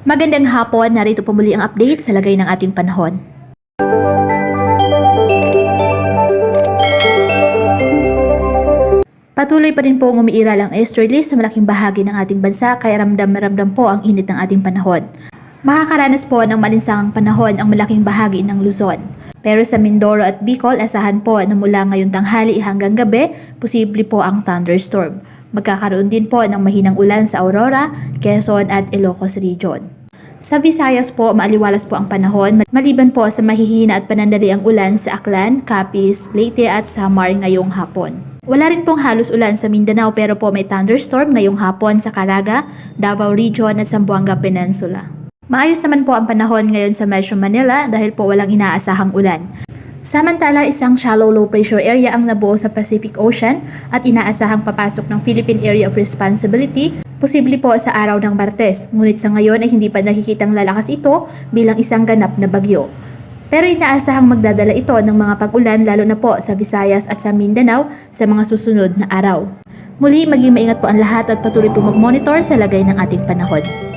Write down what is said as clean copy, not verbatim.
Magandang hapon, narito po muli ang update sa lagay ng ating panahon. Patuloy pa rin po umiiral ang easterly sa malaking bahagi ng ating bansa kaya ramdam na ramdam po ang init ng ating panahon. Makakaranas po ng malinsangang panahon ang malaking bahagi ng Luzon. Pero sa Mindoro at Bicol, asahan po na mula ngayong tanghali hanggang gabi, posible po ang thunderstorm. Magkakaroon din po ng mahinang ulan sa Aurora, Quezon at Ilocos Region. Sa Visayas po, maaliwalas po ang panahon, maliban po sa mahihina at panandali ang ulan sa Aklan, Capiz, Leyte at Samar ngayong hapon. Wala rin pong halos ulan sa Mindanao pero po may thunderstorm ngayong hapon sa Caraga, Davao Region at Zamboanga Peninsula. Maayos naman po ang panahon ngayon sa Metro Manila dahil po walang inaasahang ulan. Samantala, isang shallow low pressure area ang nabuo sa Pacific Ocean at inaasahang papasok ng Philippine Area of Responsibility, posible po sa araw ng Martes. Ngunit sa ngayon ay hindi pa nakikitang lalakas ito bilang isang ganap na bagyo. Pero inaasahang magdadala ito ng mga pag-ulan lalo na po sa Visayas at sa Mindanao sa mga susunod na araw. Muli, maging maingat po ang lahat at patuloy po mag-monitor sa lagay ng ating panahon.